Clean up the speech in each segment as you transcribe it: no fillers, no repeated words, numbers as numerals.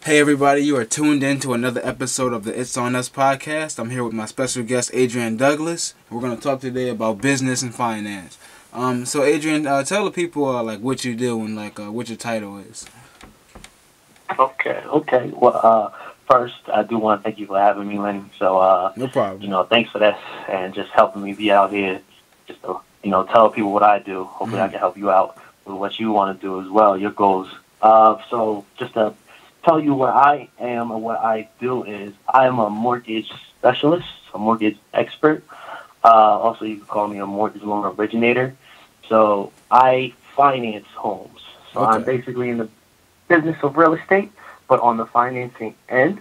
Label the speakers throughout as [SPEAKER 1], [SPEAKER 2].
[SPEAKER 1] Hey everybody, you are tuned in to another episode of the It's On Us podcast. I'm here with my special guest, Adrian Douglas. We're going to talk today about business and finance. So Adrian, tell the people what you do and what your title is.
[SPEAKER 2] Okay. Well, first, I do want to thank you for having me, Lenny. So,
[SPEAKER 1] No problem.
[SPEAKER 2] thanks for that and just helping me be out here. Just to, tell people what I do. Hopefully, I can help you out with what you want to do as well, your goals. So, just to tell you what I am and what I do is I am a mortgage specialist, a mortgage expert. Also, you can call me a mortgage loan originator. So, I finance homes. So,
[SPEAKER 1] Okay.
[SPEAKER 2] I'm basically in the business of real estate, but on the financing end.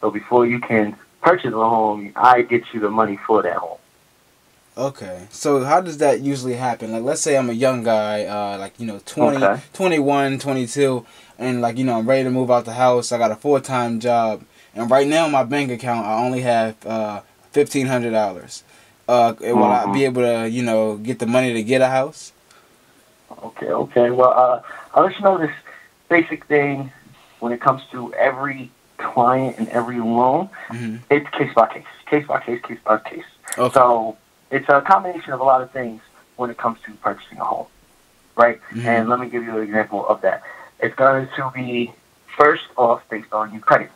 [SPEAKER 2] So before you can purchase a home, I get you the money for that home.
[SPEAKER 1] Okay. So how does that usually happen? Like, let's say I'm a young guy, 20,
[SPEAKER 2] Okay.
[SPEAKER 1] 21, 22, and I'm ready to move out the house. I got a full-time job, and right now in my bank account I only have $1,500. Will I be able to, get the money to get a house?
[SPEAKER 2] Okay. Well, I'll let you know this basic thing when it comes to every client and every loan.
[SPEAKER 1] Mm-hmm.
[SPEAKER 2] It's case by case.
[SPEAKER 1] Okay.
[SPEAKER 2] So it's a combination of a lot of things when it comes to purchasing a home, right?
[SPEAKER 1] Mm-hmm.
[SPEAKER 2] And let me give you an example of that. It's going to be first off based on your credit,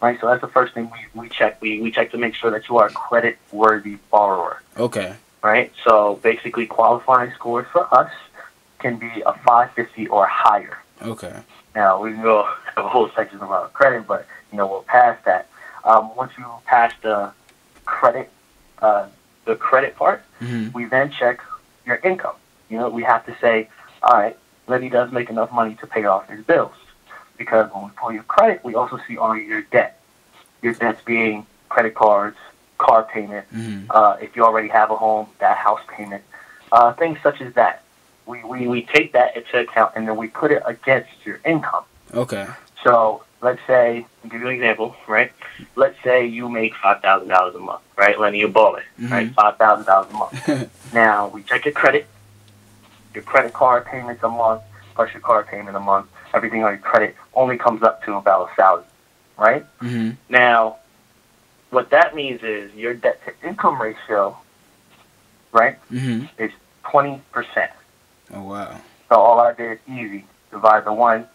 [SPEAKER 2] right? So that's the first thing we check. We check to make sure that you are a credit-worthy borrower.
[SPEAKER 1] Okay.
[SPEAKER 2] Right? So basically qualifying scores for us can be a 550 or higher.
[SPEAKER 1] Okay.
[SPEAKER 2] Now, we can go have a whole section about credit, but, we'll pass that. Once you pass the credit part,
[SPEAKER 1] Mm-hmm.
[SPEAKER 2] we then check your income. We have to say, all right, Lenny does make enough money to pay off his bills. Because when we pull your credit, we also see all your debt. Your debts being credit cards, car payment,
[SPEAKER 1] Mm-hmm.
[SPEAKER 2] if you already have a home, that house payment, things such as that. We take that into account and then we put it against your income.
[SPEAKER 1] Okay.
[SPEAKER 2] So let's say, I'll give you an example, right? Let's say you make $5,000 a month, right? Lenny, you're balling,
[SPEAKER 1] Mm-hmm.
[SPEAKER 2] right? $5,000 a month. Now, we check your credit card payments a month, plus your car payment a month. Everything on your credit only comes up to about $1,000, right?
[SPEAKER 1] Mm-hmm.
[SPEAKER 2] Now, what that means is your debt-to-income ratio, right,
[SPEAKER 1] Mm-hmm.
[SPEAKER 2] is 20%.
[SPEAKER 1] Oh wow.
[SPEAKER 2] So all I did is easy. Divide the 1,000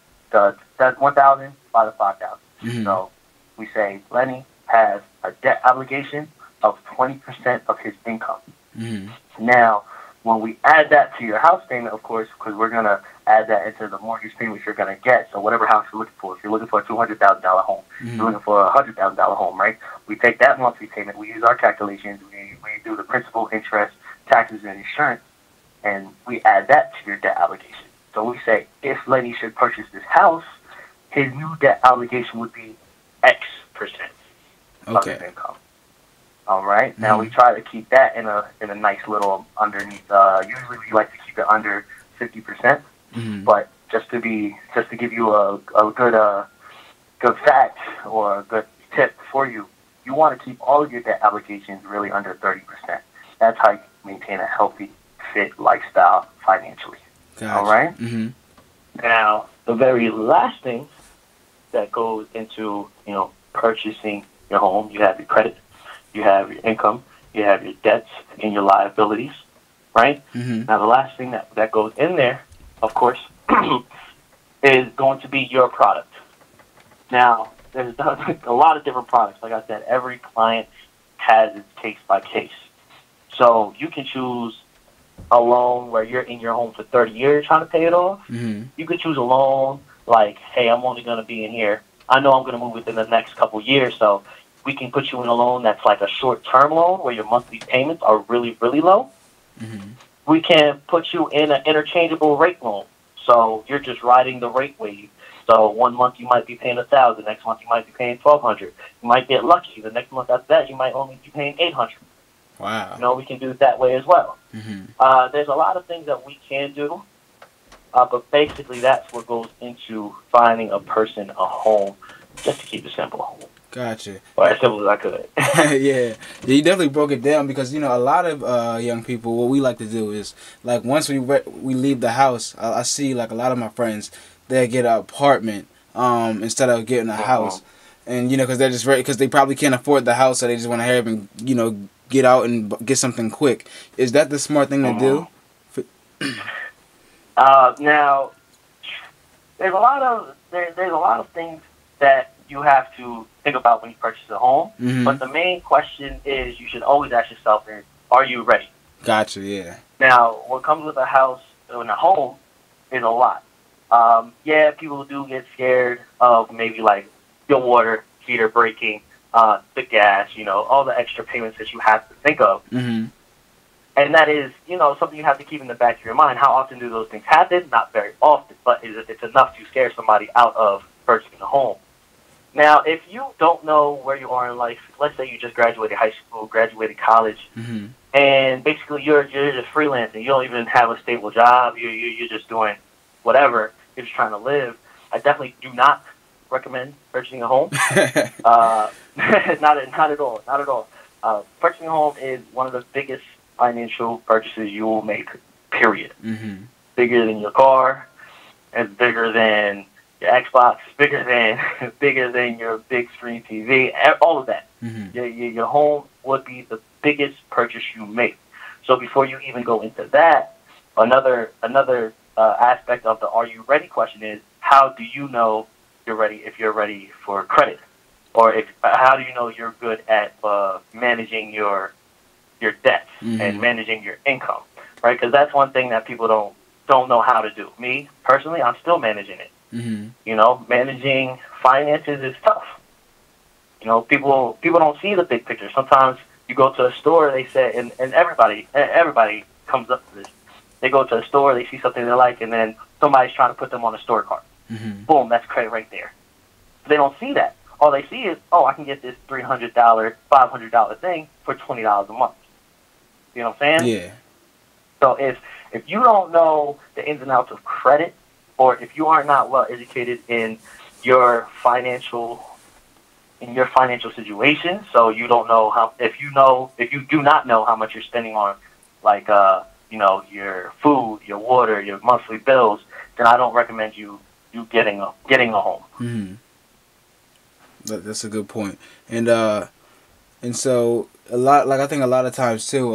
[SPEAKER 2] by the 5,000.
[SPEAKER 1] Mm-hmm.
[SPEAKER 2] So we say Lenny has a debt obligation of 20% of his income.
[SPEAKER 1] Mm-hmm.
[SPEAKER 2] Now, when we add that to your house payment, of course, because we're going to add that into the mortgage payment you're going to get. So whatever house you're looking for, if you're looking for a $200,000 home,
[SPEAKER 1] Mm-hmm.
[SPEAKER 2] you're looking for a $100,000 home, right? We take that monthly payment. We use our calculations. We do the principal, interest, taxes, and insurance, and we add that to your debt obligation. So we say, if Lenny should purchase this house, his new debt obligation would be X percent of his
[SPEAKER 1] Okay.
[SPEAKER 2] income. All right.
[SPEAKER 1] Mm-hmm.
[SPEAKER 2] Now we try to keep that in a nice little underneath. Usually we like to keep it under 50%.
[SPEAKER 1] Mm-hmm.
[SPEAKER 2] But just to give you a good fact or a good tip for you, you want to keep all of your debt obligations really under 30%. That's how you maintain a healthy, fit lifestyle financially.
[SPEAKER 1] Gotcha.
[SPEAKER 2] All right?
[SPEAKER 1] Mm-hmm.
[SPEAKER 2] Now, the very last thing that goes into, purchasing your home, you have your credit, you have your income, you have your debts and your liabilities, right?
[SPEAKER 1] Mm-hmm.
[SPEAKER 2] Now, the last thing that goes in there, of course, is going to be your product. Now, there's a lot of different products. Like I said, every client has its case by case. So you can choose a loan where you're in your home for 30 years trying to pay it off.
[SPEAKER 1] Mm-hmm.
[SPEAKER 2] You could choose a loan like, hey, I'm only going to be in here. I know I'm going to move within the next couple years, so we can put you in a loan that's like a short-term loan where your monthly payments are really, really low.
[SPEAKER 1] Mm-hmm.
[SPEAKER 2] We can put you in an interchangeable rate loan, so you're just riding the rate wave. So 1 month you might be paying $1,000, next month you might be paying $1,200. You might get lucky. The next month after that you might only be paying $800.
[SPEAKER 1] Wow.
[SPEAKER 2] We can do it that way as well.
[SPEAKER 1] Mm-hmm.
[SPEAKER 2] There's a lot of things that we can do, but basically that's what goes into finding a person a home, just to keep it simple.
[SPEAKER 1] Gotcha.
[SPEAKER 2] Or as simple as I could.
[SPEAKER 1] Yeah, you definitely broke it down because a lot of young people, what we like to do is once we leave the house, I see a lot of my friends, they get an apartment instead of getting a house. And, you know, because they're just because they probably can't afford the house, so they just want to hurry up and, you know, get out and get something quick. Is that the smart thing to do?
[SPEAKER 2] Now, there's a lot of things that you have to think about when you purchase a home.
[SPEAKER 1] Mm-hmm.
[SPEAKER 2] But the main question is you should always ask yourself: are you ready?
[SPEAKER 1] Gotcha. Yeah.
[SPEAKER 2] Now, what comes with a house and a home is a lot. Yeah, people do get scared of maybe like your water heater breaking, the gas, you know, all the extra payments that you have to think of.
[SPEAKER 1] Mm-hmm.
[SPEAKER 2] And that is, you know, something you have to keep in the back of your mind. How often do those things happen? Not very often, but it's enough to scare somebody out of purchasing a home. Now, if you don't know where you are in life, let's say you just graduated high school, graduated college,
[SPEAKER 1] Mm-hmm.
[SPEAKER 2] and basically you're just freelancing. You don't even have a stable job. You're just doing whatever. You're just trying to live. I definitely do not recommend purchasing a home. Not at all. Not at all. Purchasing a home is one of the biggest financial purchases you will make, period.
[SPEAKER 1] Mm-hmm.
[SPEAKER 2] Bigger than your car, and bigger than your Xbox, bigger than your big screen TV, all of that.
[SPEAKER 1] Mm-hmm.
[SPEAKER 2] Your home would be the biggest purchase you make. So before you even go into that, another aspect of the "Are you ready?" question is: how do you know you're ready? If you're ready for credit, or how do you know you're good at managing your debts
[SPEAKER 1] Mm-hmm.
[SPEAKER 2] and managing your income, right? Because that's one thing that people don't know how to do. Me personally, I'm still managing it.
[SPEAKER 1] Mm-hmm.
[SPEAKER 2] You know, managing finances is tough. You know, people don't see the big picture. Sometimes you go to a store, they say, and everybody comes up to this. They go to a store, they see something they like, and then somebody's trying to put them on a store card.
[SPEAKER 1] Mm-hmm.
[SPEAKER 2] Boom, that's credit right there. They don't see that. All they see is, oh, I can get this $300, $500 thing for $20 a month. You know what I'm saying?
[SPEAKER 1] Yeah.
[SPEAKER 2] So if you don't know the ins and outs of credit, or if you are not well educated in your financial situation, so you don't know how, if you do not know how much you're spending on, like you know, your food, your water, your monthly bills, then I don't recommend you getting a home.
[SPEAKER 1] Mm-hmm. That's a good point. And so I think a lot of times too,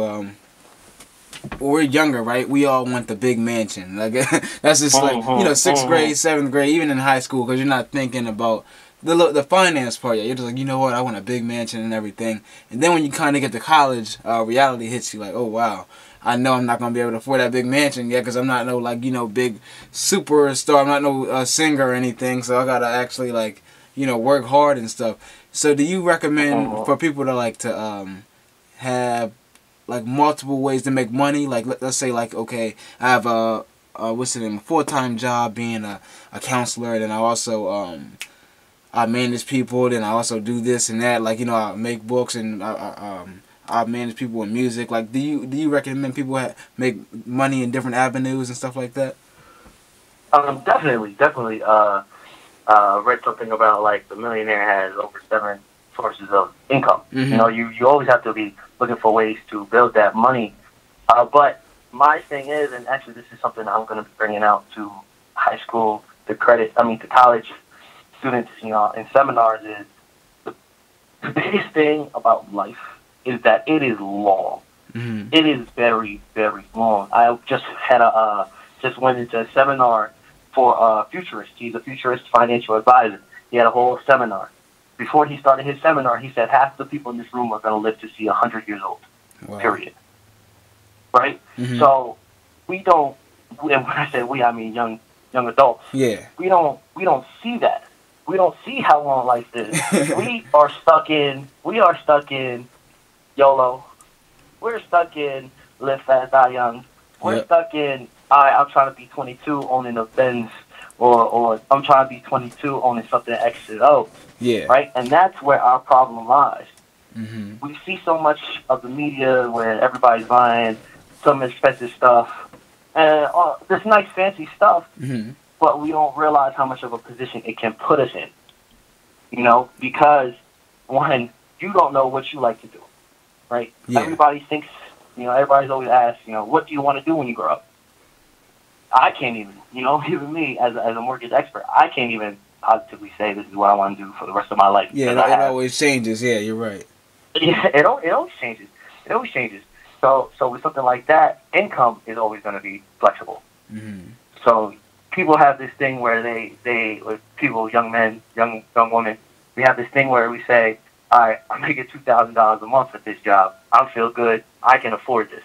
[SPEAKER 1] when we're younger, right? We all want the big mansion. Like that's just like, you know, 6th grade, 7th grade, even in high school, because you're not thinking about the finance part yet. You're just like, you know what, I want a big mansion and everything. And then when you kind of get to college, reality hits you like, oh wow, I know I'm not gonna be able to afford that big mansion yet, because I'm not no, like, you know, big superstar. I'm not no singer or anything. So I gotta actually, like, you know, work hard and stuff. So do you recommend for people to like to have like multiple ways to make money? Like let's say, like, okay, I have a full-time job being a counselor, and then I also I manage people, then I also do this and that, like, you know, I make books, and I manage people in music. Like, do you recommend people make money in different avenues and stuff like that?
[SPEAKER 2] Definitely. Read something about, like, the millionaire has over 7 sources of income.
[SPEAKER 1] Mm-hmm.
[SPEAKER 2] You know, you always have to be looking for ways to build that money. But my thing is, and actually this is something I'm going to be bringing out to high school, to college students, you know, in seminars, is the biggest thing about life is that it is long.
[SPEAKER 1] Mm-hmm.
[SPEAKER 2] It is very, very long. I just went into a seminar for a futurist. He's a futurist financial advisor. He had a whole seminar. Before he started his seminar, he said half the people in this room are going to live to see 100 years old.
[SPEAKER 1] Wow.
[SPEAKER 2] Period. Right? Mm-hmm. So we don't, and when I say we, I mean young adults.
[SPEAKER 1] Yeah.
[SPEAKER 2] We don't see that. We don't see how long life is. we are stuck in YOLO. We're stuck in live fast, die young. We're stuck in, I'm trying to be 22 owning a Benz, or I'm trying to be 22 owning something X and O.
[SPEAKER 1] Yeah. Right?
[SPEAKER 2] And that's where our problem lies.
[SPEAKER 1] Mm-hmm.
[SPEAKER 2] We see so much of the media where everybody's buying some expensive stuff, and this nice fancy stuff,
[SPEAKER 1] mm-hmm.
[SPEAKER 2] but we don't realize how much of a position it can put us in. You know, because one, you don't know what you like to do, right? Yeah. Everybody thinks, you know, everybody's always asked, you know, what do you want to do when you grow up? I can't even, you know, even me as a mortgage expert, I can't even positively say this is what I want to do for the rest of my life.
[SPEAKER 1] Yeah, it always changes. Yeah, you're right.
[SPEAKER 2] Yeah, it always changes. It always changes. So with something like that, income is always going to be flexible.
[SPEAKER 1] Mm-hmm.
[SPEAKER 2] So people have this thing where they with people, young men, young women, we have this thing where we say, all right, I'm making $2,000 a month at this job. I feel good. I can afford this,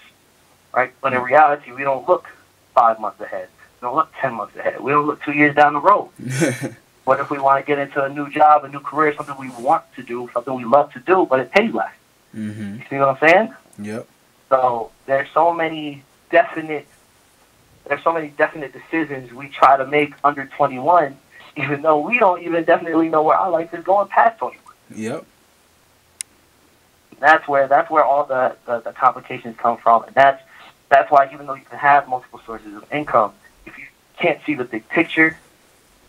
[SPEAKER 2] right? But in reality, we don't look 5 months ahead. We don't look 10 months ahead. We don't look 2 years down the road. What if we want to get into a new job, a new career, something we want to do, something we love to do, but it pays less?
[SPEAKER 1] Mm-hmm.
[SPEAKER 2] You see what I'm saying?
[SPEAKER 1] Yep.
[SPEAKER 2] So there's so many definite decisions we try to make under 21, even though we don't even definitely know where our life is going past 21.
[SPEAKER 1] Yep.
[SPEAKER 2] That's where all the complications come from, and that's why even though you can have multiple sources of income, if you can't see the big picture,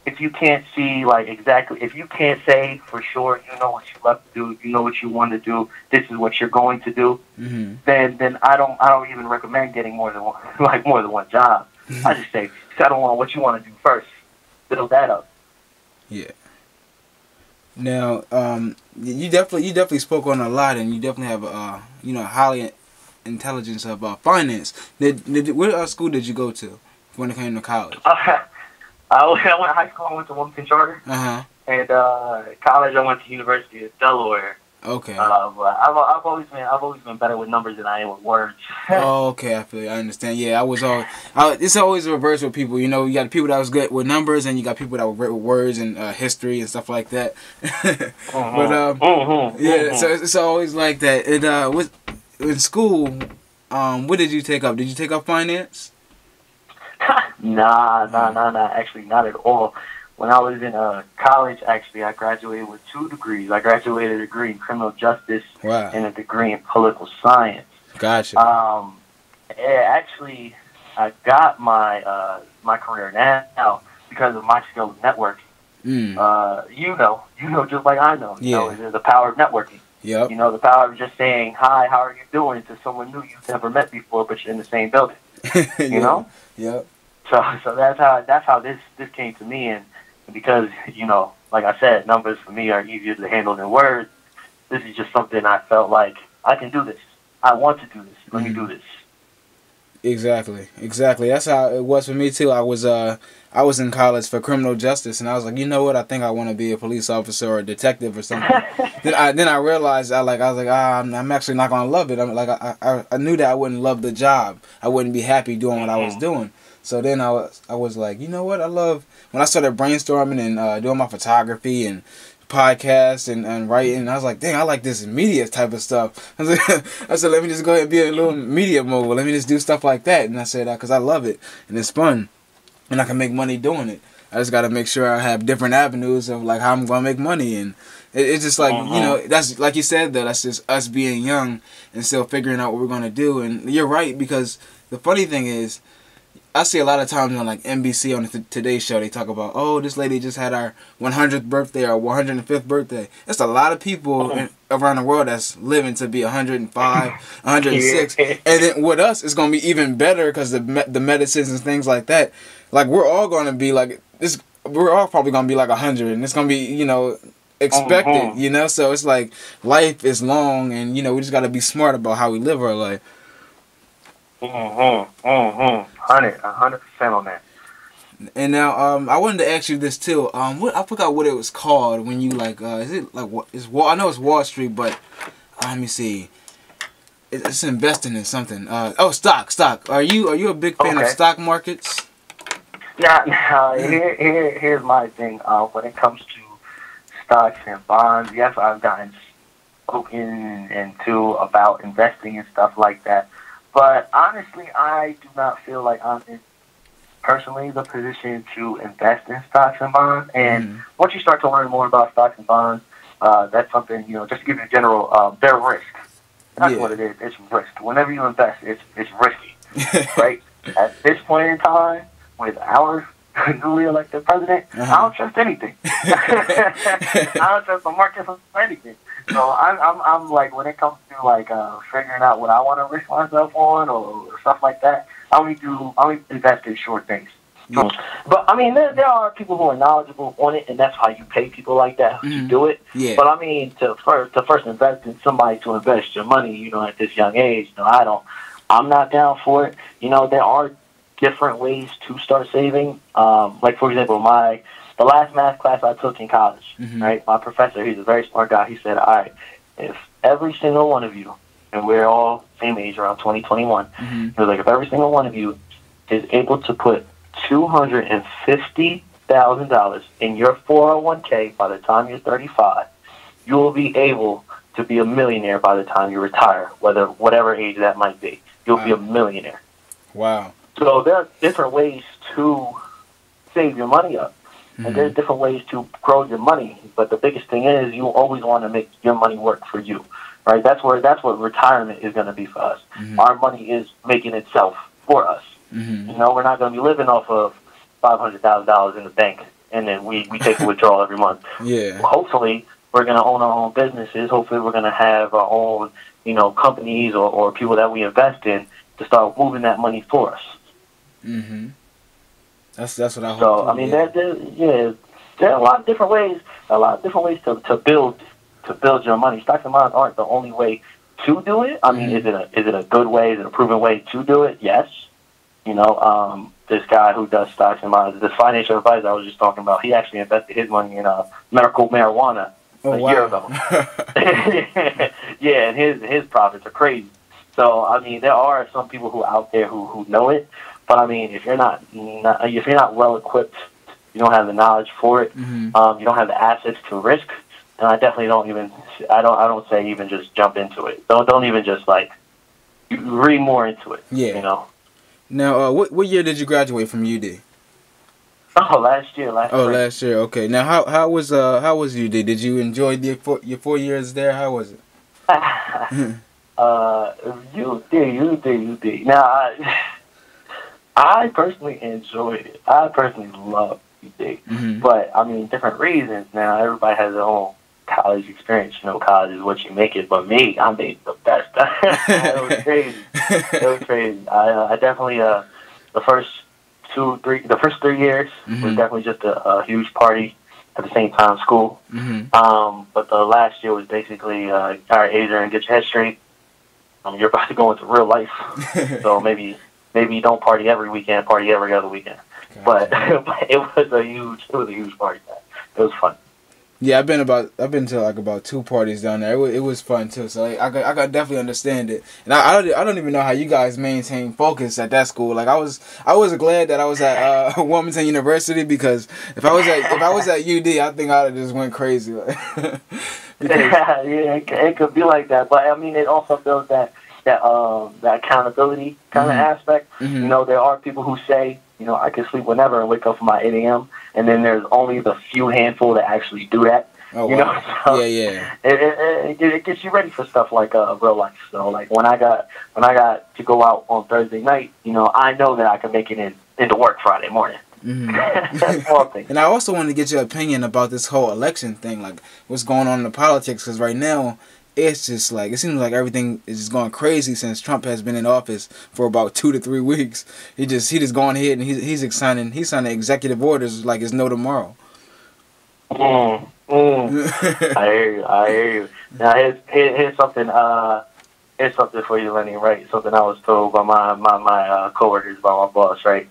[SPEAKER 2] if you can't see if you can't say for sure you know what you love to do, you know what you want to do, this is what you're going to do,
[SPEAKER 1] mm-hmm.
[SPEAKER 2] then I don't even recommend getting more than one job. I just say settle on what you want to do first, build that up.
[SPEAKER 1] Yeah. Now, you definitely spoke on a lot, and you definitely have highly intelligence about finance. What school did you go to when it came to college?
[SPEAKER 2] I went to high school. I went to Wilmington Charter, and college I went to University of Delaware.
[SPEAKER 1] Okay.
[SPEAKER 2] But I've always been better with numbers than I am with words.
[SPEAKER 1] Oh, okay. I feel you. I understand. Yeah, it's always the reverse with people. You know, you got people that was good with numbers, and you got people that were great with words and history and stuff like that. Yeah. So it's always like that. In school, what did you take up? Did you take up finance?
[SPEAKER 2] Nah. Actually, not at all. When I was in college, actually, I graduated with 2 degrees. I graduated a degree in criminal justice and a degree in political science.
[SPEAKER 1] Gotcha.
[SPEAKER 2] Actually, I got my career now because of my skill of networking. You know, just like I know. You know, the power of networking.
[SPEAKER 1] Yep.
[SPEAKER 2] You know, the power of just saying, hi, how are you doing, to someone new you've never met before, but you're in the same building. You know?
[SPEAKER 1] Yep.
[SPEAKER 2] So that's how this came to me, and because, you know, like I said, numbers for me are easier to handle than words. This is just something I felt like I can do this. I want to do this. Let me do this.
[SPEAKER 1] Exactly. That's how it was for me too. I was in college for criminal justice, and I was like, you know what? I think I want to be a police officer or a detective or something. then I realized I'm actually not gonna love it. I'm like I knew that I wouldn't love the job. I wouldn't be happy doing what I was doing. So then I was like, you know what? I love when I started brainstorming and doing my photography and podcasts and writing. I was like, dang, I like this media type of stuff. I said, let me just go ahead and be a little media mogul. Let me just do stuff like that. And I said, because I love it and it's fun and I can make money doing it. I just got to make sure I have different avenues of like how I'm going to make money. And it's just like, you know, that's like you said, that's just us being young and still figuring out what we're going to do. And you're right, because the funny thing is, I see a lot of times on like NBC on the Today Show, they talk about, oh, this lady just had our 100th birthday or 105th birthday. That's a lot of people around the world that's living to be 105, 106. And then with us, it's going to be even better because the medicines and things like that. Like, we're all going to be like this. We're all probably going to be like 100, and it's going to be, you know, expected, you know? So it's like life is long, and, you know, we just got to be smart about how we live our life.
[SPEAKER 2] 100% on that.
[SPEAKER 1] And now, I wanted to ask you this too. I forgot what it was called when you like. Is it like what? I know it's Wall Street, but let me see. It's investing in something. Stock. Are you a big fan of stock markets?
[SPEAKER 2] Now here's my thing. When it comes to stocks and bonds, yes, I've gotten spoken into about investing and stuff like that. But honestly, I do not feel like I'm in personally the position to invest in stocks and bonds. And once you start to learn more about stocks and bonds, that's something, you know, just to give you a general, they're risk. That's what it is. It's risk. Whenever you invest, it's risky, right? At this point in time, with our newly elected president, I don't trust anything. I don't trust the market for anything. So I'm like, when it comes to like figuring out what I want to risk myself on or stuff like that, I only invest in short things.
[SPEAKER 1] Yeah.
[SPEAKER 2] But I mean, there are people who are knowledgeable on it, and that's how you pay people like that to do it.
[SPEAKER 1] Yeah.
[SPEAKER 2] But I mean, to first invest in somebody to invest your money, you know, at this young age, you know, I'm not down for it. You know, there are different ways to start saving. Like for example, the last math class I took in college, right? My professor, he's a very smart guy. He said, all right, if every single one of you, and we're all same age, around 2021, he was like, if every single one of you is able to put $250,000 in your 401k by the time you're 35, you will be able to be a millionaire by the time you retire, whatever age that might be. You'll be a millionaire.
[SPEAKER 1] Wow.
[SPEAKER 2] So there are different ways to save your money up. And there's different ways to grow your money. But the biggest thing is you always want to make your money work for you. Right? That's what retirement is going to be for us. Our money is making itself for us. You know, we're not going to be living off of $500,000 in the bank, and then we take a withdrawal every month.
[SPEAKER 1] Yeah.
[SPEAKER 2] Hopefully, we're going to own our own businesses. Hopefully, we're going to have our own, you know, companies or people that we invest in to start moving that money for us.
[SPEAKER 1] That's what I hope.
[SPEAKER 2] So I mean, there are a lot of different ways. To build your money. Stocks and bonds aren't the only way to do it. I mean, is it a good way? Is it a proven way to do it? Yes. You know, this guy who does stocks and bonds, this financial advisor I was just talking about, he actually invested his money in medical marijuana a year ago. Yeah, and his profits are crazy. So I mean, there are some people who are out there who know it, but I mean, if you're not well equipped, you don't have the knowledge for it, you don't have the assets to risk, and I definitely I don't say even just jump into it. Don't even just like read more into it.
[SPEAKER 1] Yeah.
[SPEAKER 2] You know.
[SPEAKER 1] Now, what year did you graduate from UD?
[SPEAKER 2] Oh, last year.
[SPEAKER 1] Last year. Okay. Now, how was UD? Did you enjoy your 4 years there? How was it? UD. Now, I personally enjoyed it. I personally loved UD. But I mean, different reasons. Now, everybody has their own college experience. You know, college is what you make it. But me, I made the best. It was crazy. I definitely the first 3 years was definitely just a huge party. At the same time, school. But the last year was basically, all right, Adrian, get your head straight. You're about to go into real life. So maybe you don't party every weekend, party every other weekend. But it was a huge party. It was fun. Yeah, I've been to like about 2 parties down there. It was fun too. So like, I could definitely understand it. And I don't even know how you guys maintain focus at that school. Like I was glad that I was at Wilmington University, because if I was at UD, I think I'd have just went crazy.
[SPEAKER 2] Yeah, it could be like that. But I mean, it also builds that accountability kind of aspect. You know, there are people who say, you know, I can sleep whenever and wake up for my 8 a.m. And then there's only the few handful that actually do that.
[SPEAKER 1] Oh,
[SPEAKER 2] you
[SPEAKER 1] wow.
[SPEAKER 2] know, so
[SPEAKER 1] Yeah.
[SPEAKER 2] It gets you ready for stuff like real life. So like when I got to go out on Thursday night, you know, I know that I can make it into work Friday morning. That's one thing.
[SPEAKER 1] And I also wanted to get your opinion about this whole election thing, like what's going on in the politics, because right now it's just like, it seems like everything is just going crazy since Trump has been in office for about 2 to 3 weeks. He just gone ahead and he's signing executive orders like it's no tomorrow.
[SPEAKER 2] I hear you. Now here's something. Here's something for you, Lenny. Right? Something I was told by my coworkers, by my boss. Right?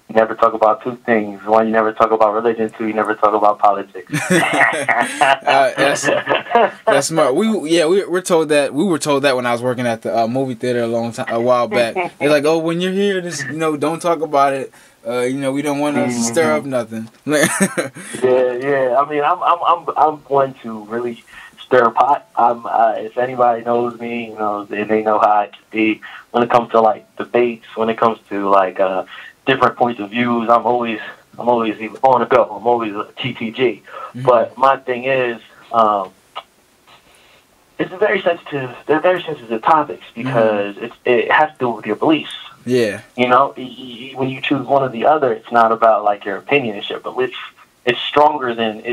[SPEAKER 2] You never talk about 2 things. 1, you never talk about religion. 2, you never talk about politics.
[SPEAKER 1] That's smart. We were told that when I was working at the movie theater a while back. They're like, oh, when you're here, just, you know, don't talk about it. You know, we don't want to stir up nothing.
[SPEAKER 2] Yeah. I mean, I'm one to really stir a pot. If anybody knows me, you know, they know how I can be when it comes to like debates. When it comes to like different points of views, I'm always on the go. I'm always a TTG. But my thing is, it's very sensitive. They're very sensitive topics because it has to do with your beliefs.
[SPEAKER 1] Yeah.
[SPEAKER 2] You know, when you choose one or the other, it's not about like your opinion and shit, but it's stronger than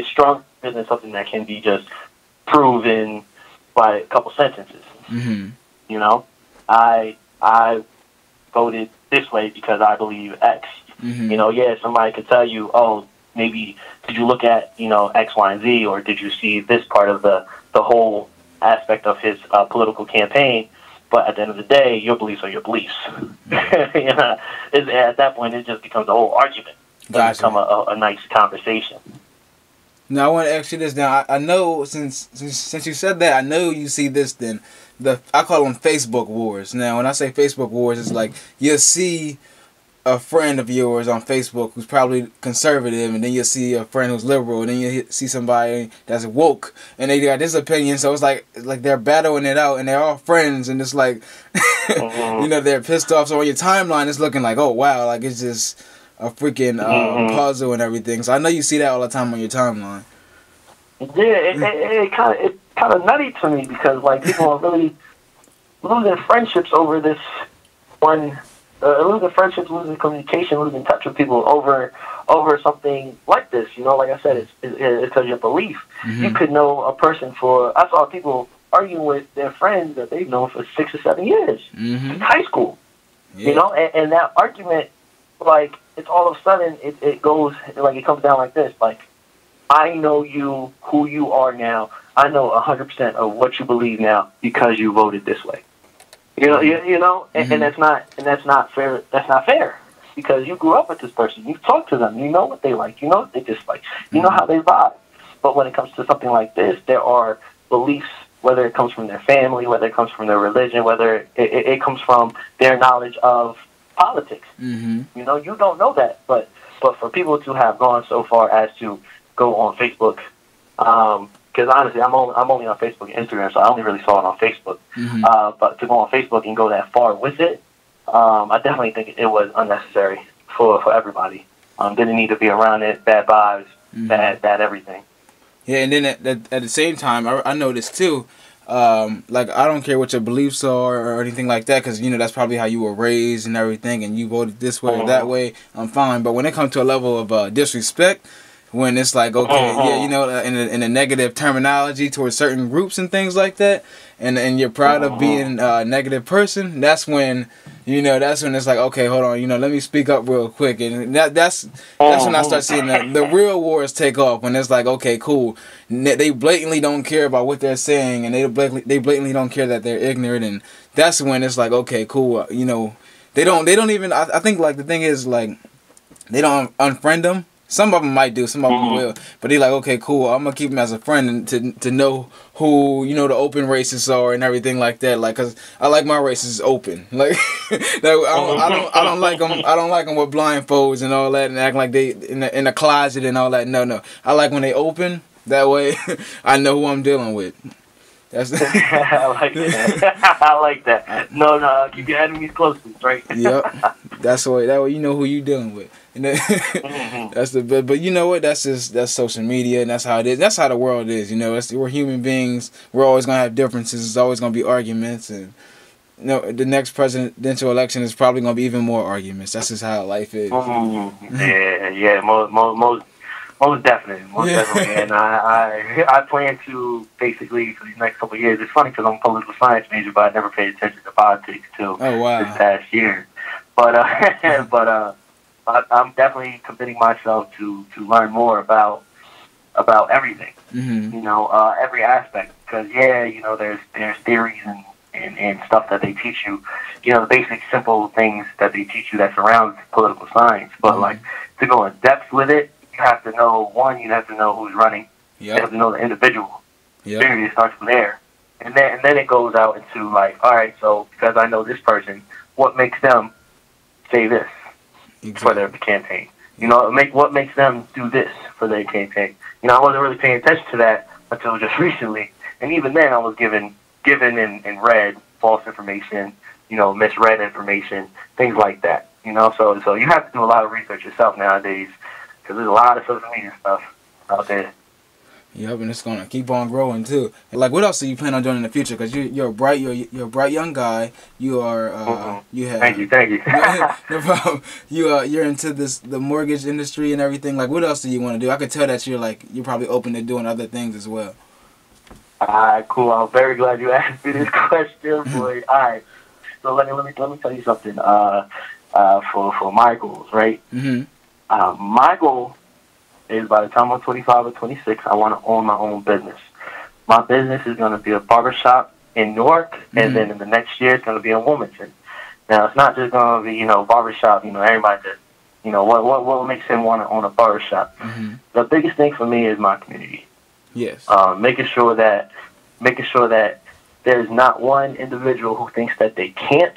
[SPEAKER 2] something that can be just proven by a couple sentences. You know, I voted this way because I believe X. You know, yeah, somebody could tell you, oh, maybe did you look at, you know, X, Y, and Z, or did you see this part of the whole aspect of his political campaign? But at the end of the day, your beliefs are your beliefs. You know, at that point, it just becomes a whole argument. It doesn't become a nice conversation.
[SPEAKER 1] Now I want to ask you this. Now I know since you said that, I know you see this. Then I call them Facebook wars. Now when I say Facebook wars, it's like you'll see a friend of yours on Facebook who's probably conservative, and then you'll see a friend who's liberal, and then you see somebody that's woke, and they got this opinion. So it's like they're battling it out, and they're all friends, and it's like you know, they're pissed off. So on your timeline, it's looking like, oh wow, like it's just a freaking puzzle and everything. So I know you see that all the time on your timeline.
[SPEAKER 2] Yeah, it kind of nutty to me, because like people are really losing friendships over this one. Losing friendships, losing communication, losing touch with people over something like this. You know, like I said, it's your belief. You could know a person I saw people arguing with their friends that they've known for 6 or 7 years, since high school. Yeah. You know, and that argument, like, it's all of a sudden, it goes, like, it comes down like this, like, I know you, who you are now. I know 100% of what you believe now because you voted this way. You know, and that's not fair. That's not fair, because you grew up with this person. You've talked to them. You know what they like. You know what they dislike. You know how they vibe. But when it comes to something like this, there are beliefs, whether it comes from their family, whether it comes from their religion, whether it comes from their knowledge of politics. You know, you don't know that, but for people to have gone so far as to go on Facebook, because honestly, I'm only on Facebook and Instagram, so I only really saw it on Facebook. But to go on Facebook and go that far with it, I definitely think it was unnecessary for everybody. Didn't need to be around it. Bad vibes, bad everything.
[SPEAKER 1] Yeah, and then at the same time, I noticed too, like, I don't care what your beliefs are or anything like that, because, you know, that's probably how you were raised and everything, and you voted this way or that way, I'm fine. But when it comes to a level of disrespect, when it's like, okay, yeah, you know, in a negative terminology towards certain groups and things like that, and you're proud of being a negative person, that's when it's like, okay, hold on, you know, let me speak up real quick. And that's when I start seeing the real wars take off, when it's like, okay, cool, they blatantly don't care about what they're saying, and they blatantly don't care that they're ignorant, and that's when it's like, okay, cool, you know, they don't even, I think, like, the thing is, like, they don't unfriend them. Some of them might do, some of them will, but they like, okay, cool, I'm gonna keep them as a friend and to know who, you know, the open racists are and everything like that. Like, cause I like my racists open. Like, I don't like them. I don't like them with blindfolds and all that and acting like they in the closet and all that. No, I like when they open. That way, I know who I'm dealing with. That's
[SPEAKER 2] I like that. I like that. No, keep your enemies close, right?
[SPEAKER 1] Yep. That's the way. That way, you know who you dealing with. And that's the bit. But you know what? That's social media, and that's how it is. That's how the world is. You know, we're human beings. We're always gonna have differences. There's always gonna be arguments, and you know, the next presidential election is probably gonna be even more arguments. That's just how life is.
[SPEAKER 2] Yeah. Most definitely. And I plan to basically for these next couple of years. It's funny because I'm a political science major, but I never paid attention to politics till this past year. But I'm definitely committing myself to learn more about everything. You know, every aspect, because you know, there's theories and stuff that they teach you. You know, the basic simple things that they teach you that surrounds political science. But like, to go in depth with it, you have to know you have to know who's running. You have to know the individual. Period. It starts from there, and then it goes out into like, all right, so because I know this person, what makes them say this for their campaign? You know, what makes them do this for their campaign? You know, I wasn't really paying attention to that until just recently, and even then, I was given and read false information, you know, misread information, things like that. You know, so you have to do a lot of research yourself nowadays, because there's a lot of social media stuff out there.
[SPEAKER 1] Yep, and it's gonna keep on growing too. Like, what else do you plan on doing in the future? Because you're a bright young guy. You are you have.
[SPEAKER 2] Thank you.
[SPEAKER 1] No problem. You're into the mortgage industry and everything. Like, what else do you want to do? I could tell that you're probably open to doing other things as well.
[SPEAKER 2] All right, cool. I'm very glad you asked me this question, boy. All right, so let me tell you something. for my goals, right? My goal is by the time I'm 25 or 26, I want to own my own business. My business is going to be a barbershop in Newark, and then in the next year it's going to be in Wilmington. Now, it's not just going to be, barbershop, everybody just, what makes him want to own a barbershop? The biggest thing for me is my community.
[SPEAKER 1] Yes.
[SPEAKER 2] Making sure that there's not one individual who thinks that they can't.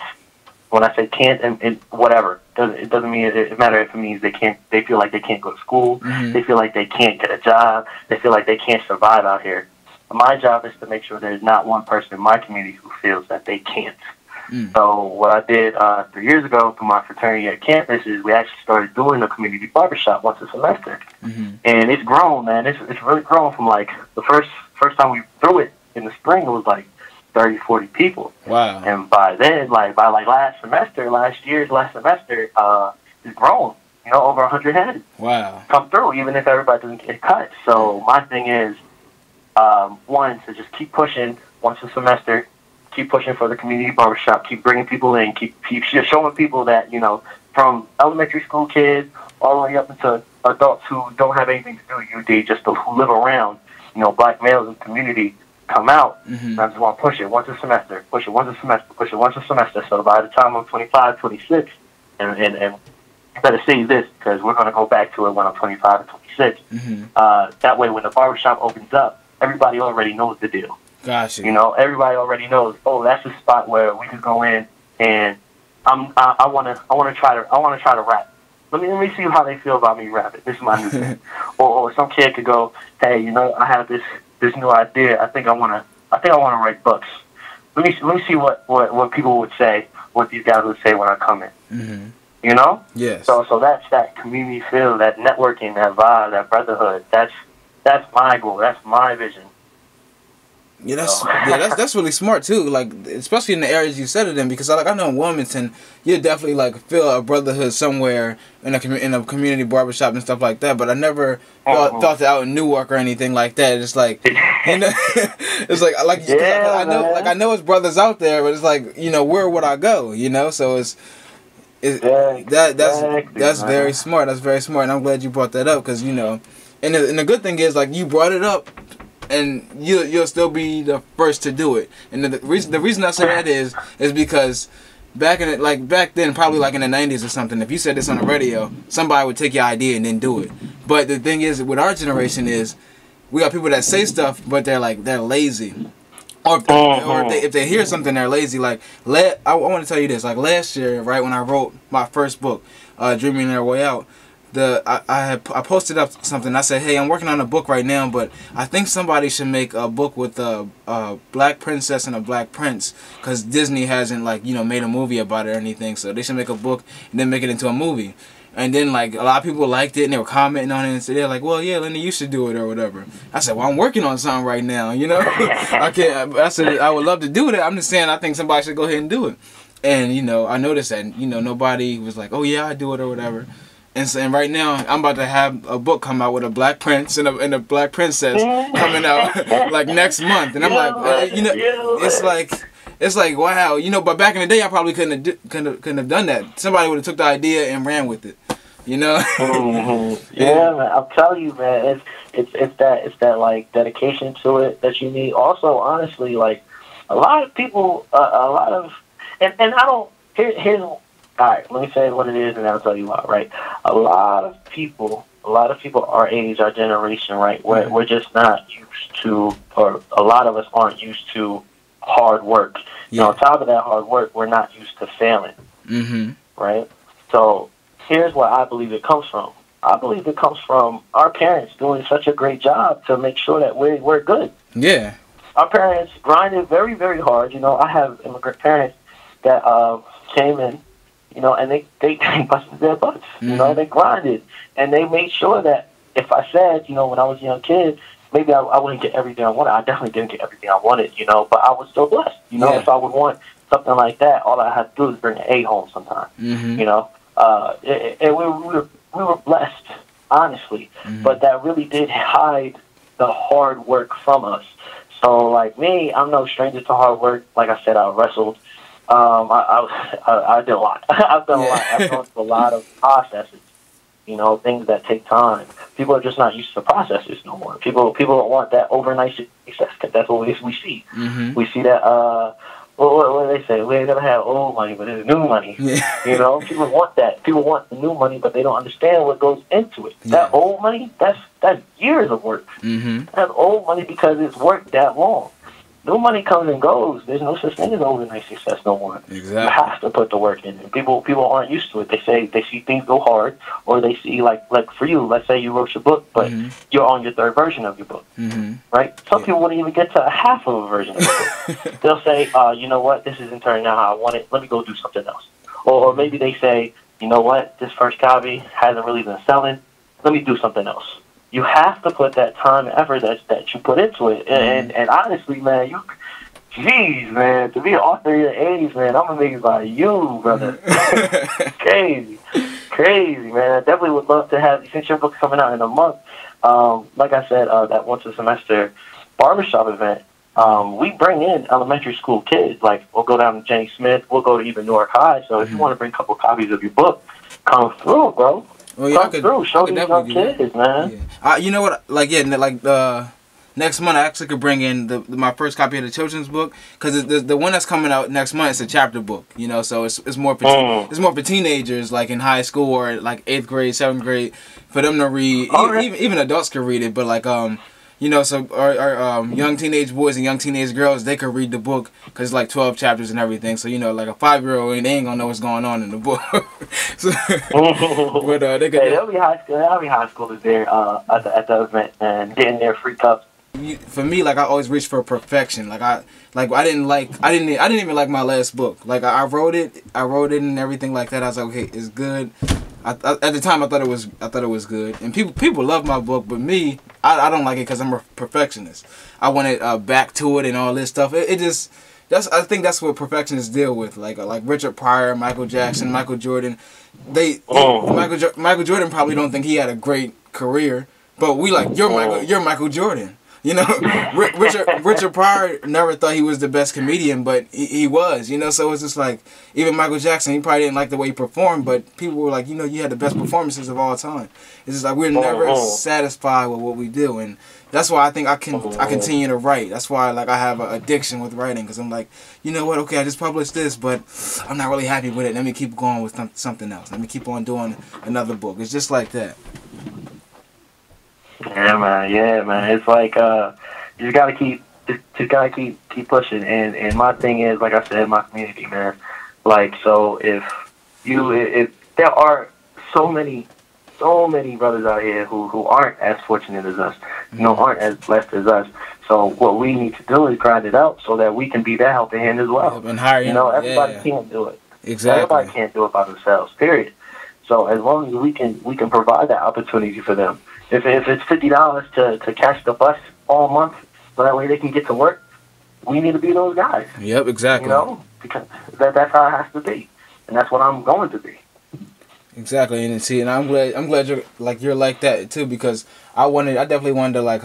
[SPEAKER 2] When I say can't, and whatever, it doesn't mean it matter if it means they can't. They feel like they can't go to school. They feel like they can't get a job. They feel like they can't survive out here. My job is to make sure there's not one person in my community who feels that they can't. So what I did 3 years ago through my fraternity at campus is we actually started doing a community barbershop once a semester, and it's grown, man. It's really grown from like the first time we threw it in the spring, it was like 30, 40 people.
[SPEAKER 1] Wow. And
[SPEAKER 2] by then, by last semester, it's grown. Over 100 heads.
[SPEAKER 1] Wow.
[SPEAKER 2] Come through, even if everybody doesn't get cut. So my thing is, one, to just keep pushing once a semester. Keep pushing for the community barbershop. Keep bringing people in. Keep showing people that, from elementary school kids all the way up into adults who don't have anything to do with UD, just who live around, black males in the community, come out. And I just want to push it once a semester. Push it once a semester. Push it once a semester. So by the time I'm 25, 26, and you better say this because we're going to go back to it when I'm 25 and 26. That way when the barbershop opens up, everybody already knows the deal.
[SPEAKER 1] Gotcha.
[SPEAKER 2] Everybody already knows. Oh, that's a spot where we could go in, and I want to try to rap. Let me see how they feel about me rapping. This is my new thing. Or some kid could go, hey, I have this new idea. I think I want to write books. Let me see what people would say. What these guys would say when I come in.
[SPEAKER 1] Yes.
[SPEAKER 2] So that's that community feel, that networking, that vibe, that brotherhood. That's my goal. That's my vision.
[SPEAKER 1] Yeah, that's really smart too. Like, especially in the areas you said it in, because I know in Wilmington, you definitely feel a brotherhood somewhere in a community barbershop and stuff like that. But I never felt it out in Newark or anything like that. It's like, it's I know it's brothers out there, but it's like, where would I go? So that's very smart. That's very smart, and I'm glad you brought that up because and the good thing is you brought it up. And you'll still be the first to do it. And the reason I say that is because back then, probably in the 90s or something, if you said this on the radio, somebody would take your idea and then do it. But the thing is, with our generation is, we got people that say stuff, but they're lazy. Or if they hear something, they're lazy. I want to tell you this. Last year, right when I wrote my first book, Dreaming Their Way Out, I posted up something. I said, hey, I'm working on a book right now, but I think somebody should make a book with a black princess and a black prince, because Disney hasn't made a movie about it or anything. So they should make a book and then make it into a movie. And then a lot of people liked it and they were commenting on it and said, they're like, well, yeah, Lenny, you should do it or whatever. I said, well, I'm working on something right now, I can't. I said I would love to do that. I'm just saying I think somebody should go ahead and do it. And I noticed that nobody was like, oh yeah, I do it or whatever. And right now, I'm about to have a book come out with a black prince and a black princess coming out next month. And I'm it's like wow, But back in the day, I probably couldn't have done that. Somebody would have took the idea and ran with it, Yeah,
[SPEAKER 2] man. I'm telling you, man. It's that dedication to it that you need. Also, honestly, a lot of people, and I don't. Here's. All right, let me say what it is, and I'll tell you why. Right, a lot of people our age, our generation, right, we're just not used to, or a lot of us aren't used to hard work. On top of that hard work, we're not used to failing. Right. So here's where I believe it comes from. I believe it comes from our parents doing such a great job to make sure that we're good.
[SPEAKER 1] Yeah.
[SPEAKER 2] Our parents grinded very, very hard. I have immigrant parents that came in. And they busted their butts. They grinded. And they made sure that if I said, when I was a young kid, maybe I wouldn't get everything I wanted. I definitely didn't get everything I wanted, but I was still blessed. If I would want something like that, all I had to do is bring an A home sometime. And we were blessed, honestly. But that really did hide the hard work from us. So, me, I'm no stranger to hard work. Like I said, I wrestled. I did a lot. I've done a lot. I've gone through a lot of processes. Things that take time. People are just not used to processes no more. People don't want that overnight success because that's what we see.
[SPEAKER 1] Mm-hmm.
[SPEAKER 2] We see that. What do they say? We're gonna have old money, but it's new money.
[SPEAKER 1] Yeah.
[SPEAKER 2] People want that. People want the new money, but they don't understand what goes into it.
[SPEAKER 1] Yeah.
[SPEAKER 2] That old money, that's years of work.
[SPEAKER 1] Mm-hmm.
[SPEAKER 2] That's old money because it's worked that long. New money comes and goes. There's no such thing as overnight success no more.
[SPEAKER 1] Exactly.
[SPEAKER 2] You have to put the work in. And people aren't used to it. They see things go hard, or they see like for you. Let's say you wrote your book, but you're on your third version of your book, right? Some people wouldn't even get to a half of a version of the book. They'll say, you know what, this isn't turning out how I want it. Let me go do something else. Or maybe they say, you know what, this first copy hasn't really been selling. Let me do something else. You have to put that time and effort that you put into it. And honestly, man, jeez, man, to be an author in your 80s, man, I'm amazed by you, brother. Crazy, man. I definitely would love to have, since your book's coming out in a month, like I said, that once a semester barbershop event, we bring in elementary school kids. Like, we'll go down to Jenny Smith, we'll go to even Newark High. So if you want to bring a couple copies of your book, come through, bro.
[SPEAKER 1] Well, yeah,
[SPEAKER 2] Show these young kids, man.
[SPEAKER 1] Yeah. You know what? Next month I actually could bring in my first copy of the children's book, because the one that's coming out next month is a chapter book. So it's more for teenagers, like in high school or like 8th grade, 7th grade, for them to read. Even adults can read it, but like so our young teenage boys and young teenage girls, they could read the book because it's like 12 chapters and everything. So like a 5-year-old, they ain't gonna know what's going on in the book. So, but they could.
[SPEAKER 2] Hey, there'll be high schoolers there at the event and getting their free cups.
[SPEAKER 1] For me, like, I always reach for perfection. I didn't even like my last book. Like, I wrote it and everything like that. I was like, okay, it's good. At the time, I thought it was good, and people love my book, but me, I don't like it because I'm a perfectionist. I wanted back to it and all this stuff. I think that's what perfectionists deal with. Like Richard Pryor, Michael Jackson, Michael Jordan. Michael Jordan probably don't think he had a great career, but we like, you're Michael Jordan. Richard Pryor never thought he was the best comedian, but he was, so it's just like, even Michael Jackson, he probably didn't like the way he performed, but people were like, you had the best performances of all time. It's just like, we're never satisfied with what we do, and that's why I think I continue to write. That's why, like, I have an addiction with writing, because I'm like, you know what, okay, I just published this, but I'm not really happy with it. Let me keep going with something else. Let me keep on doing another book. It's just like that.
[SPEAKER 2] Yeah, man. It's like you gotta keep pushing. And my thing is, like I said, my community, man. Like, so if there are so many brothers out here who aren't as fortunate as us, aren't as blessed as us. So what we need to do is grind it out so that we can be that helping hand as well.
[SPEAKER 1] And hire
[SPEAKER 2] everybody can't do it.
[SPEAKER 1] Exactly.
[SPEAKER 2] Everybody can't do it by themselves. Period. So as long as we can provide that opportunity for them. If it's $50 to catch the bus all month, so that way they can get to work, we need to be those guys.
[SPEAKER 1] Yep, exactly.
[SPEAKER 2] Because that's how it has to be, and that's what I'm going to be.
[SPEAKER 1] Exactly, and I'm glad you're like that too, because I definitely wanted to, like,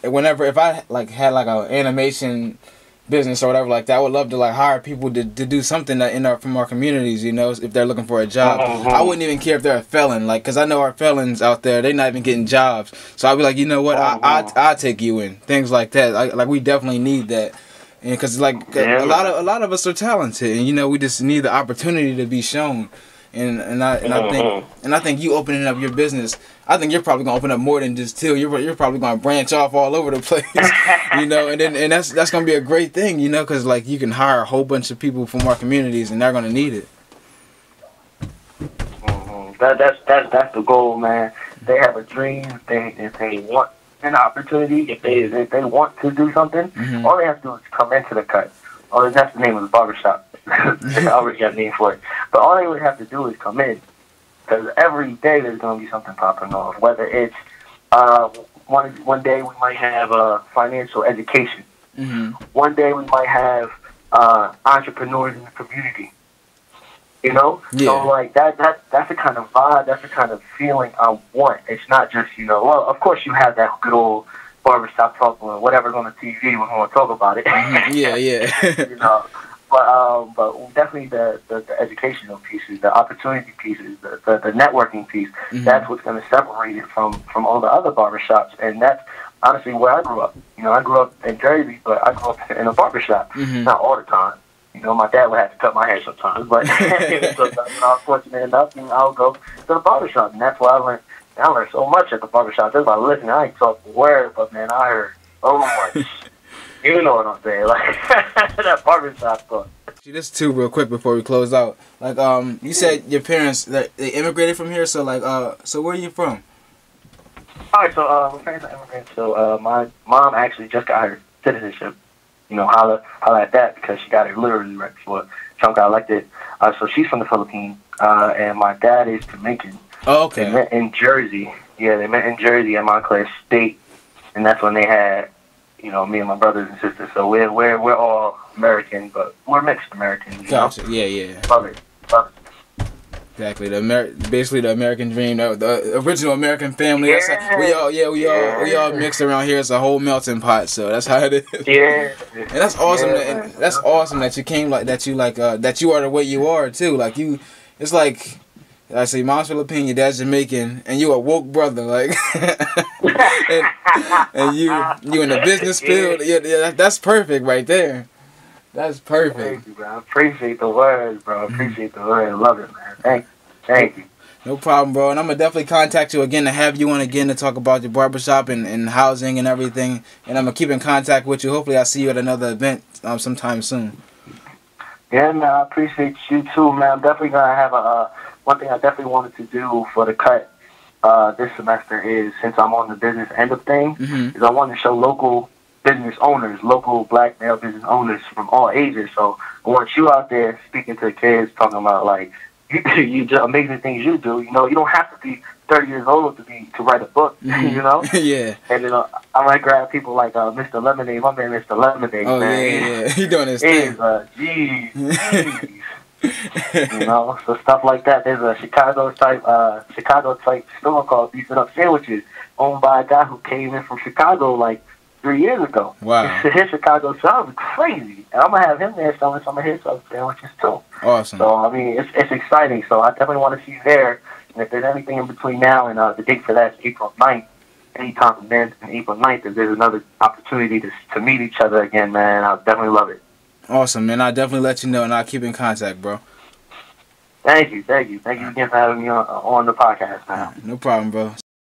[SPEAKER 1] whenever, if I like had like an animation business or whatever like that, I would love to like hire people to do something from our communities, if they're looking for a job. I wouldn't even care if they're a felon, like, because I know our felons out there, they're not even getting jobs, so I'd be like, you know what, I'll take you in, things like that. Like we definitely need that, and because like a lot of us are talented, and we just need the opportunity to be shown. And I think you opening up your business, I think you're probably gonna open up more than just two. You're probably gonna branch off all over the place, and that's gonna be a great thing, because like you can hire a whole bunch of people from our communities, and they're gonna need it.
[SPEAKER 2] That's the goal, man. They have a dream. If they want an opportunity, if they want to do something, all they have to do is come into the cut. Oh, that's the name of the barbershop. I already got a name for it. But all they would have to do is come in. Because every day there's going to be something popping off. Whether it's one day we might have financial education. One day we might have entrepreneurs in the community. Yeah. So like that's the kind of vibe, that's the kind of feeling I want. It's not just, well, of course you have that good old barbershop talk or whatever's on the TV, we're going to talk about it.
[SPEAKER 1] Yeah.
[SPEAKER 2] but definitely the educational pieces, the opportunity pieces, the networking piece.
[SPEAKER 1] Mm-hmm.
[SPEAKER 2] That's what's going to separate it from all the other barbershops, and that's honestly where I grew up. You know, I grew up in Jersey, but I grew up in a barbershop.
[SPEAKER 1] Mm-hmm.
[SPEAKER 2] Not all the time. You know, my dad would have to cut my hair sometimes, but so when I was fortunate enough, I would go to the barbershop, and that's where I learned. I learned so much at the barbershop. Just by listening, I ain't talking a word, but man, I heard so much. You know what I'm saying? Like that barbershop stuff.
[SPEAKER 1] This too, real quick before we close out. Like, you said your parents that they immigrated from here. So like, so where are you from?
[SPEAKER 2] All right, so my parents are immigrants. So my mom actually just got her citizenship. You know, holla at that because she got it literally right before Trump got elected. So she's from the Philippines, and my dad is Jamaican.
[SPEAKER 1] Oh, okay.
[SPEAKER 2] They met in Jersey. Yeah, they met in Jersey at Montclair State, and that's when they had, you know, me and my brothers and sisters. So we're all American, but we're mixed Americans. You
[SPEAKER 1] Gotcha.
[SPEAKER 2] know?
[SPEAKER 1] Yeah.
[SPEAKER 2] Love it.
[SPEAKER 1] Exactly. Basically the American dream, the original American family.
[SPEAKER 2] Yeah.
[SPEAKER 1] That's we all mixed around here. It's a whole melting pot. So that's how it is.
[SPEAKER 2] Yeah.
[SPEAKER 1] And that's awesome.
[SPEAKER 2] Yeah,
[SPEAKER 1] That's awesome that you came like that. You like that you are the way you are too. Like you, it's like. I say, mom's Filipino, your dad's Jamaican, and you a woke brother, like, and you in the business field. Yeah, that's perfect right there. That's perfect.
[SPEAKER 2] Thank you, bro. I appreciate the words, bro. I appreciate the words. I love it, man. Thank you.
[SPEAKER 1] No problem, bro. And I'm gonna definitely contact you again to have you on again to talk about your barbershop and housing and everything. And I'm gonna keep in contact with you. Hopefully, I'll see you at another event sometime soon.
[SPEAKER 2] Yeah, man. I appreciate you too, man. I'm definitely gonna have one thing I definitely wanted to do for the cut this semester is, since I'm on the business end of things, is I want to show local business owners, local black male business owners from all ages. So I want you out there speaking to the kids, talking about like you just amazing things you do. You know, you don't have to be 30 years old to write a book. You know.
[SPEAKER 1] Yeah.
[SPEAKER 2] And then I might grab people like Mr. Lemonade, my man, Mr. Lemonade.
[SPEAKER 1] Oh
[SPEAKER 2] man.
[SPEAKER 1] yeah. He doing his thing.
[SPEAKER 2] Jeez. You know, so stuff like that. There's a Chicago type store called Beefing Up Sandwiches, owned by a guy who came in from Chicago like 3 years ago.
[SPEAKER 1] Wow.
[SPEAKER 2] His Chicago sounds crazy, and I'm gonna have him there selling some of his sandwiches too.
[SPEAKER 1] Awesome.
[SPEAKER 2] So I mean, it's exciting. So I definitely want to see you there. And if there's anything in between now and the date for that is April 9th, anytime from then and April 9th, if there's another opportunity to meet each other again, man, I'll definitely love it.
[SPEAKER 1] Awesome, man. I'll definitely let you know, and I'll keep in contact, bro.
[SPEAKER 2] Thank you again for having me on the podcast, man.
[SPEAKER 1] No problem, bro.